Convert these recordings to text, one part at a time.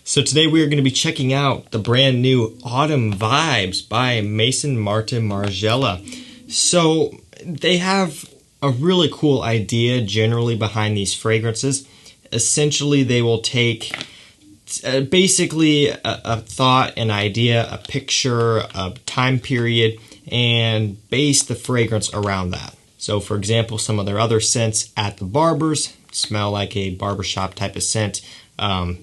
So today we are going to be checking out the brand new Autumn Vibes by Maison Margiela. So they have a really cool idea generally behind these fragrances. Essentially, they will take basically a thought, an idea, a picture, a time period, and base the fragrance around that. So for example, some of their other scents, At the Barber's, smell like a barbershop type of scent.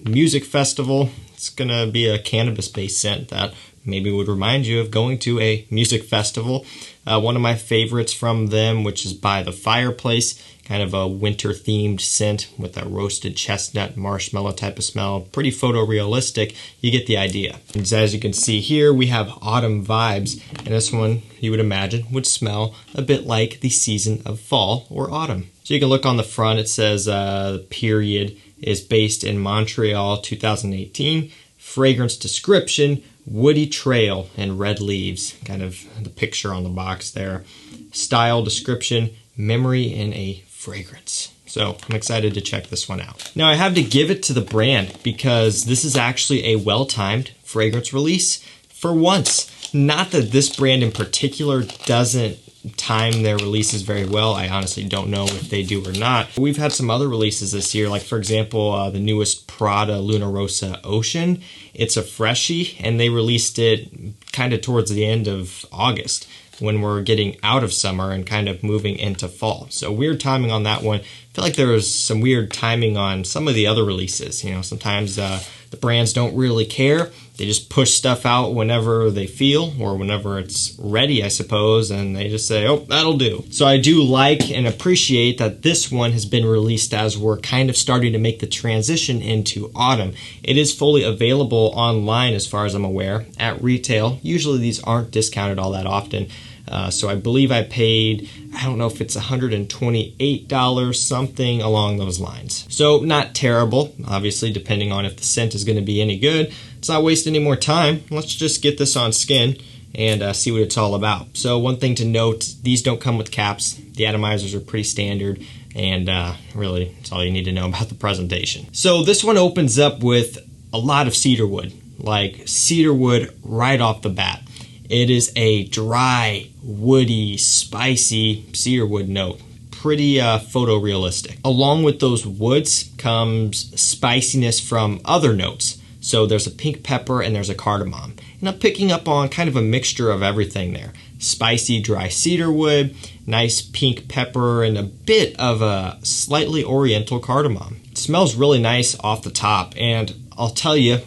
Music festival, it's gonna be a cannabis-based scent that maybe would remind you of going to a music festival. One of my favorites from them, which is By the Fireplace, kind of a winter-themed scent with a roasted chestnut marshmallow type of smell. Pretty photorealistic. You get the idea. And as you can see here, we have Autumn Vibes, and this one, you would imagine, would smell a bit like the season of fall or autumn. So you can look on the front, it says the period is based in Montreal, 2018. Fragrance description, woody trail and red leaves. Kind of the picture on the box there. Style description, memory in a fragrance. So I'm excited to check this one out. Now I have to give it to the brand because this is actually a well-timed fragrance release for once. Not that this brand in particular doesn't time their releases very well. I honestly don't know if they do or not. We've had some other releases this year, like for example, the newest Prada Luna Rossa Ocean. It's a freshie, and they released it kind of towards the end of August when we're getting out of summer and kind of moving into fall. So weird timing on that one. I feel like there was some weird timing on some of the other releases. You know, sometimes the brands don't really care. They just push stuff out whenever they feel or whenever it's ready, I suppose, and they just say, oh, that'll do. So I do like and appreciate that this one has been released as we're kind of starting to make the transition into autumn. It is fully available online as far as I'm aware at retail. Usually these aren't discounted all that often. So I believe I paid, I don't know if it's $128, something along those lines. So not terrible, obviously, depending on if the scent is going to be any good. Let's not waste any more time. Let's just get this on skin and see what it's all about. So one thing to note, these don't come with caps. The atomizers are pretty standard, and really, that's all you need to know about the presentation. So this one opens up with a lot of cedarwood, like cedarwood right off the bat. It is a dry, woody, spicy cedarwood note. Pretty photorealistic. Along with those woods comes spiciness from other notes. So there's a pink pepper and there's a cardamom. And I'm picking up on kind of a mixture of everything there. Spicy, dry cedarwood, nice pink pepper, and a bit of a slightly oriental cardamom. It smells really nice off the top, and I'll tell you,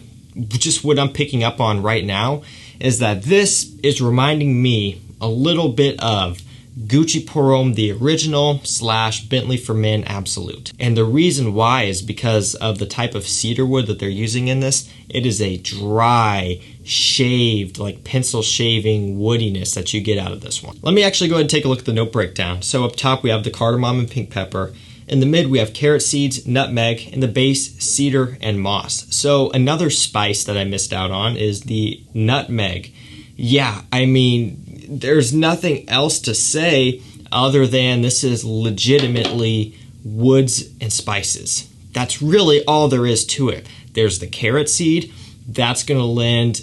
just what I'm picking up on right now is that this is reminding me a little bit of Gucci Pour Homme, the original, / Bentley for Men Absolute. And the reason why is because of the type of cedarwood that they're using in this. It is a dry, shaved, like pencil shaving woodiness that you get out of this one. Let me actually go ahead and take a look at the note breakdown. So up top we have the cardamom and pink pepper. In the mid, we have carrot seeds, nutmeg, and the base, cedar and moss. So another spice that I missed out on is the nutmeg. Yeah, I mean, there's nothing else to say other than this is legitimately woods and spices. That's really all there is to it. There's the carrot seed. That's going to lend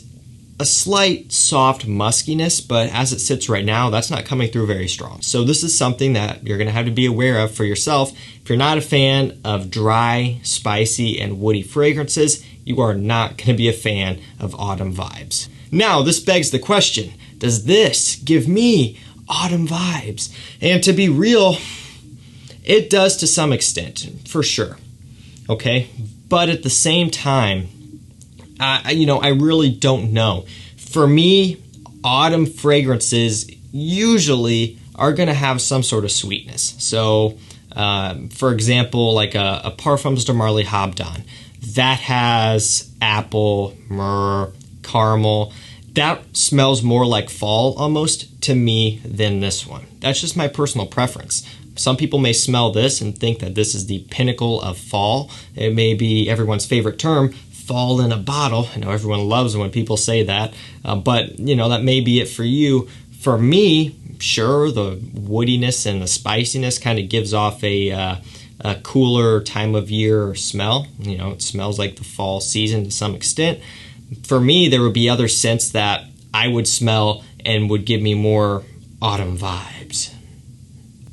a slight soft muskiness, but as it sits right now, that's not coming through very strong. So this is something that you're gonna have to be aware of for yourself. If you're not a fan of dry, spicy, and woody fragrances, you are not gonna be a fan of Autumn Vibes. Now, this begs the question, does this give me Autumn Vibes? And to be real, it does to some extent, for sure, okay? But at the same time, I really don't know. For me, autumn fragrances usually are going to have some sort of sweetness. So, for example, like a Parfums de Marly Habdan, that has apple, myrrh, caramel. That smells more like fall almost to me than this one. That's just my personal preference. Some people may smell this and think that this is the pinnacle of fall. It may be everyone's favorite term, fall in a bottle. I know everyone loves when people say that, but that may be it for you. For me, sure, the woodiness and the spiciness kind of gives off a a cooler time of year smell. You know, it smells like the fall season to some extent. For me, there would be other scents that I would smell and would give me more autumn vibes.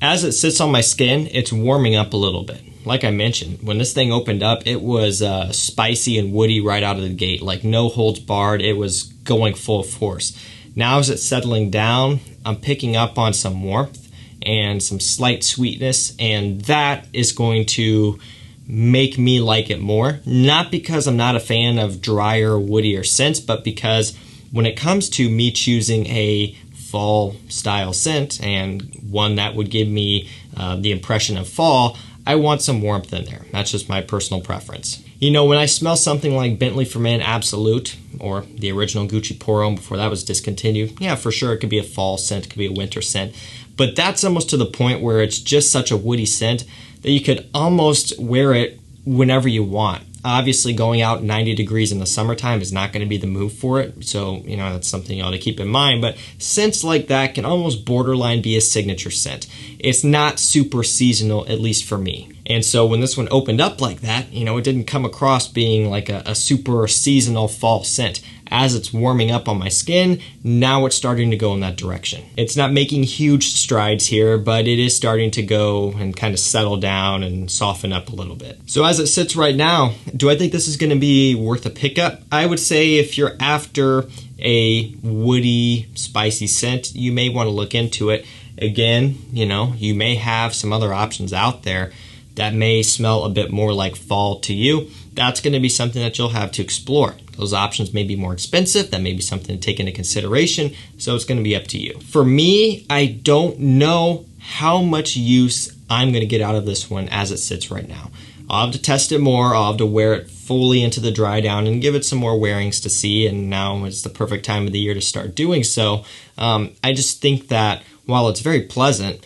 As it sits on my skin, it's warming up a little bit. Like I mentioned, when this thing opened up, it was spicy and woody right out of the gate, like no holds barred. It was going full force. Now as it's settling down, I'm picking up on some warmth and some slight sweetness, and that is going to make me like it more. Not because I'm not a fan of drier, woodier scents, but because when it comes to me choosing a fall style scent and one that would give me the impression of fall, I want some warmth in there. That's just my personal preference. You know, when I smell something like Bentley for Men Absolute, or the original Gucci Pour Homme before that was discontinued, yeah, for sure it could be a fall scent, it could be a winter scent, but that's almost to the point where it's just such a woody scent that you could almost wear it whenever you want. Obviously, going out 90 degrees in the summertime is not going to be the move for it, so you know that's something you ought to keep in mind. But scents like that can almost borderline be a signature scent. It's not super seasonal, at least for me. And so when this one opened up like that, you know, it didn't come across being like a super seasonal fall scent. As it's warming up on my skin, now it's starting to go in that direction. It's not making huge strides here, but it is starting to go and kind of settle down and soften up a little bit. So as it sits right now, do I think this is going to be worth a pickup? I would say if you're after a woody, spicy scent, you may want to look into it. Again, you know, you may have some other options out there that may smell a bit more like fall to you. That's going to be something that you'll have to explore. Those options may be more expensive. That may be something to take into consideration. So it's going to be up to you. For me, I don't know how much use I'm going to get out of this one as it sits right now. I'll have to test it more. I'll have to wear it fully into the dry down and give it some more wearings to see. And now is the perfect time of the year to start doing so. I just think that while it's very pleasant,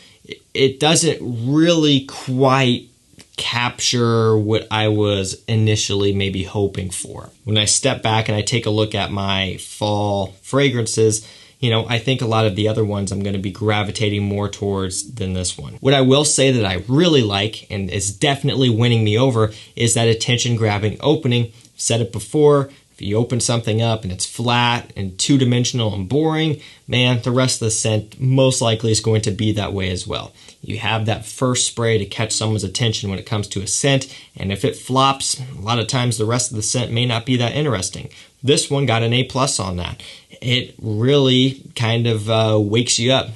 it doesn't really quite capture what I was initially maybe hoping for. When I step back and I take a look at my fall fragrances, you know, I think a lot of the other ones I'm going to be gravitating more towards than this one. What I will say that I really like and is definitely winning me over is that attention-grabbing opening. I've said it before, if you open something up and it's flat and two-dimensional and boring, man, the rest of the scent most likely is going to be that way as well. You have that first spray to catch someone's attention when it comes to a scent, and if it flops, a lot of times the rest of the scent may not be that interesting. This one got an A+ on that. It really kind of wakes you up.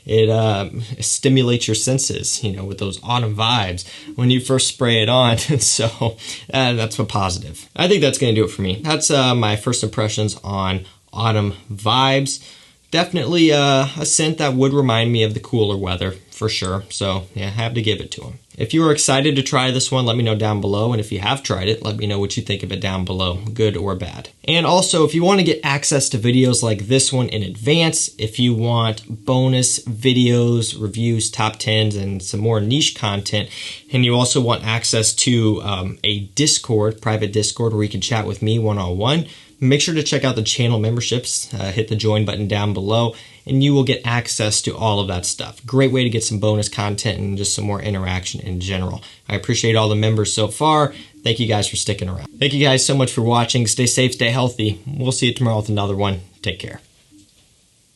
It stimulates your senses, you know, with those autumn vibes when you first spray it on. So that's a positive. I think that's going to do it for me. That's my first impressions on autumn vibes. Definitely a scent that would remind me of the cooler weather, for sure. So yeah, I have to give it to him. If you are excited to try this one, let me know down below. And if you have tried it, let me know what you think of it down below, good or bad. And also, if you want to get access to videos like this one in advance, if you want bonus videos, reviews, top 10s, and some more niche content, and you also want access to a Discord, private Discord, where you can chat with me one-on-one, make sure to check out the channel memberships. Hit the join button down below, and you will get access to all of that stuff. Great way to get some bonus content and just some more interaction in general. I appreciate all the members so far. Thank you guys for sticking around. Thank you guys so much for watching. Stay safe, stay healthy. We'll see you tomorrow with another one. Take care.